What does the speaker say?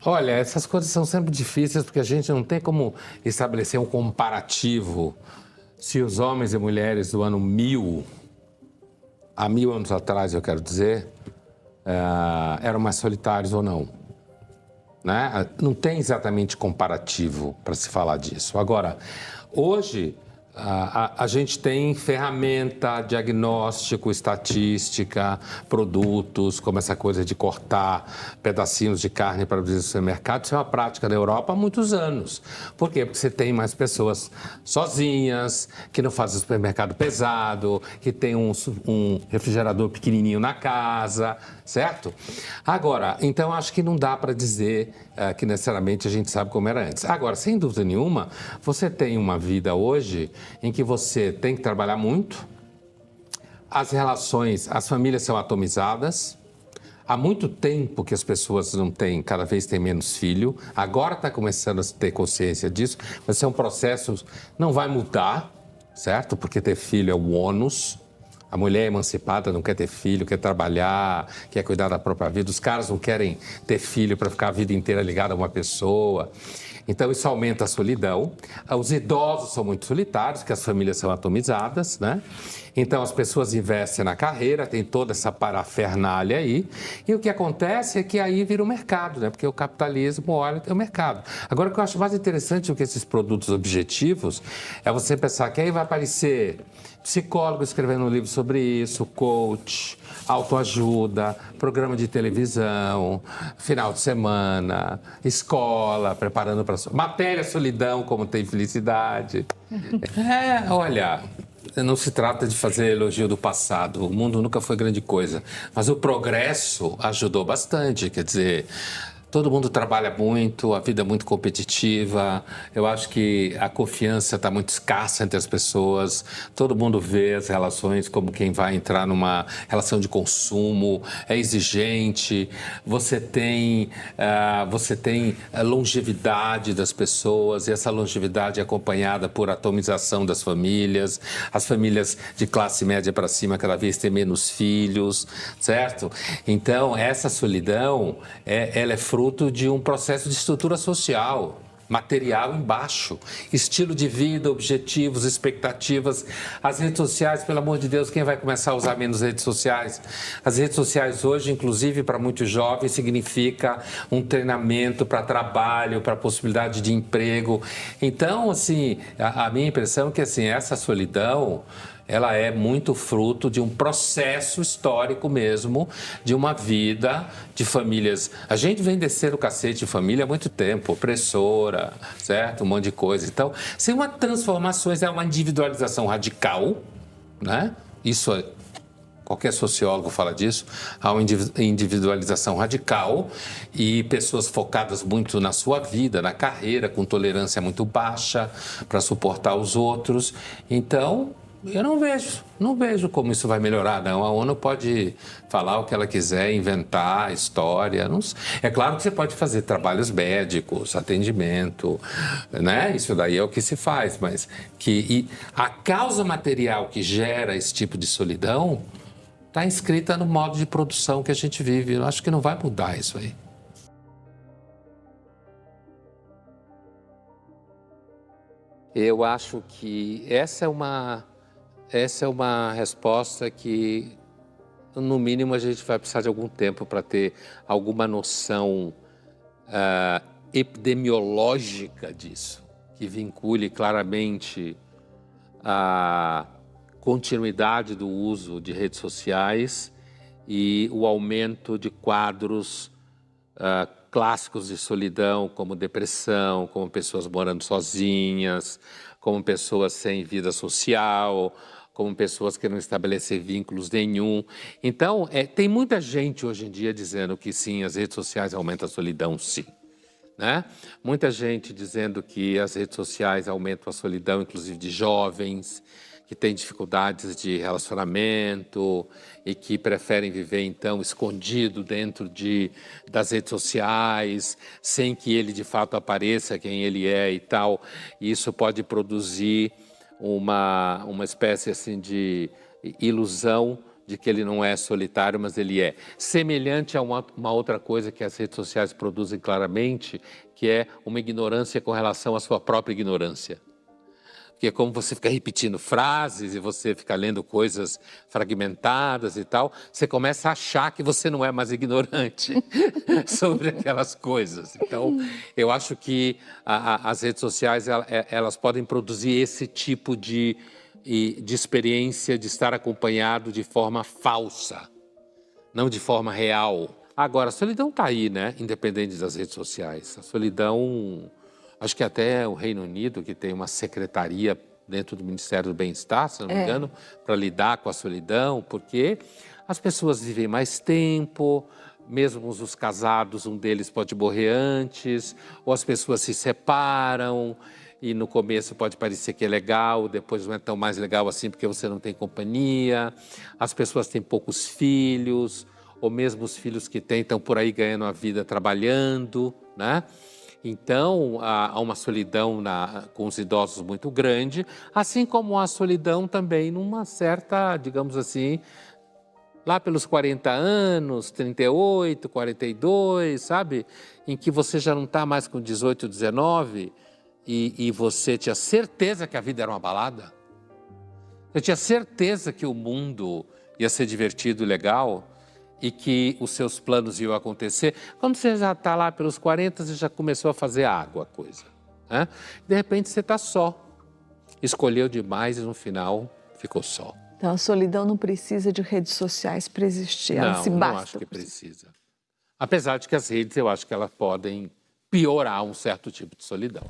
Olha, essas coisas são sempre difíceis porque a gente não tem como estabelecer um comparativo se os homens e mulheres do ano 1000, há 1000 anos atrás, eu quero dizer, eram mais solitários ou não. Né? Não tem exatamente comparativo para se falar disso. Agora, hoje, a gente tem ferramenta, diagnóstico, estatística, produtos, como essa coisa de cortar pedacinhos de carne para abrir o supermercado. Isso é uma prática na Europa há muitos anos. Por quê? Porque você tem mais pessoas sozinhas, que não fazem supermercado pesado, que tem um refrigerador pequenininho na casa, certo? Agora, então acho que não dá para dizer que necessariamente a gente sabe como era antes. Agora, sem dúvida nenhuma, você tem uma vida hoje em que você tem que trabalhar muito, as relações, as famílias são atomizadas, há muito tempo que as pessoas não têm, cada vez têm menos filho, agora está começando a ter consciência disso, mas é um processo, não vai mudar, certo? Porque ter filho é o ônus. A mulher emancipada não quer ter filho, quer trabalhar, quer cuidar da própria vida. Os caras não querem ter filho para ficar a vida inteira ligado a uma pessoa. Então, isso aumenta a solidão. Os idosos são muito solitários, porque as famílias são atomizadas, né? Então, as pessoas investem na carreira, tem toda essa parafernália aí. E o que acontece é que aí vira o mercado, né? Porque o capitalismo olha tem o mercado. Agora, o que eu acho mais interessante do que esses produtos objetivos é você pensar que aí vai aparecer psicólogo escrevendo um livro sobre isso, coach, autoajuda, programa de televisão, final de semana, escola, preparando para... Matéria solidão, como tem felicidade. Olha, não se trata de fazer elogio do passado, o mundo nunca foi grande coisa, mas o progresso ajudou bastante, quer dizer... Todo mundo trabalha muito, a vida é muito competitiva. Eu acho que a confiança está muito escassa entre as pessoas. Todo mundo vê as relações como quem vai entrar numa relação de consumo, é exigente. Você tem a longevidade das pessoas e essa longevidade é acompanhada por atomização das famílias. As famílias de classe média para cima cada vez têm menos filhos, certo? Então, essa solidão, ela é fruto de um processo de estrutura social, material embaixo, estilo de vida, objetivos, expectativas. As redes sociais, pelo amor de Deus, quem vai começar a usar menos redes sociais? As redes sociais hoje, inclusive para muitos jovens, significa um treinamento para trabalho, para possibilidade de emprego. Então, assim, a minha impressão é que assim, essa solidão... ela é muito fruto de um processo histórico mesmo, de uma vida de famílias. A gente vem descer o cacete de família há muito tempo, opressora, certo? Um monte de coisa. Então, sem uma transformação, é uma individualização radical, né? Isso é... Qualquer sociólogo fala disso, há uma individualização radical e pessoas focadas muito na sua vida, na carreira, com tolerância muito baixa para suportar os outros. Então, eu não vejo como isso vai melhorar, não. A ONU pode falar o que ela quiser, inventar história. Não... É claro que você pode fazer trabalhos médicos, atendimento, né? Isso daí é o que se faz, mas a causa material que gera esse tipo de solidão está inscrita no modo de produção que a gente vive. Eu acho que não vai mudar isso aí. Eu acho que essa é uma resposta que, no mínimo, a gente vai precisar de algum tempo para ter alguma noção epidemiológica disso, que vincule claramente a continuidade do uso de redes sociais e o aumento de quadros clássicos de solidão, como depressão, como pessoas morando sozinhas, como pessoas sem vida social, como pessoas que não estabelecem vínculos nenhum. Então, tem muita gente hoje em dia dizendo que sim, as redes sociais aumentam a solidão, sim. Né? Muita gente dizendo que as redes sociais aumentam a solidão, inclusive de jovens, que têm dificuldades de relacionamento e que preferem viver, então, escondido dentro das redes sociais, sem que ele, de fato, apareça quem ele é e tal. E isso pode produzir uma espécie assim de ilusão de que ele não é solitário, mas ele é. Semelhante a uma outra coisa que as redes sociais produzem claramente, que é uma ignorância com relação à sua própria ignorância. Porque é como você fica repetindo frases e você fica lendo coisas fragmentadas e tal, você começa a achar que você não é mais ignorante sobre aquelas coisas. Então, eu acho que as redes sociais, elas podem produzir esse tipo de experiência de estar acompanhado de forma falsa, não de forma real. Agora, a solidão está aí, né? Independente das redes sociais. A solidão... Acho que até o Reino Unido, que tem uma secretaria dentro do Ministério do Bem-Estar, se não me engano, para lidar com a solidão, porque as pessoas vivem mais tempo, mesmo os casados, um deles pode morrer antes, ou as pessoas se separam, e no começo pode parecer que é legal, depois não é tão mais legal assim porque você não tem companhia, as pessoas têm poucos filhos, ou mesmo os filhos que têm estão por aí ganhando a vida trabalhando, né? Então, há uma solidão com os idosos muito grande, assim como há solidão também numa certa, digamos assim, lá pelos 40 anos, 38, 42, sabe? Em que você já não está mais com 18, 19 e você tinha certeza que a vida era uma balada. Eu tinha certeza que o mundo ia ser divertido e legal, e que os seus planos iam acontecer. Quando você já está lá pelos 40, você já começou a fazer água a coisa, né? De repente você está só. Escolheu demais e no final ficou só. Então a solidão não precisa de redes sociais para existir, ela se basta. Não acho que precisa. Apesar de que as redes, eu acho que elas podem piorar um certo tipo de solidão.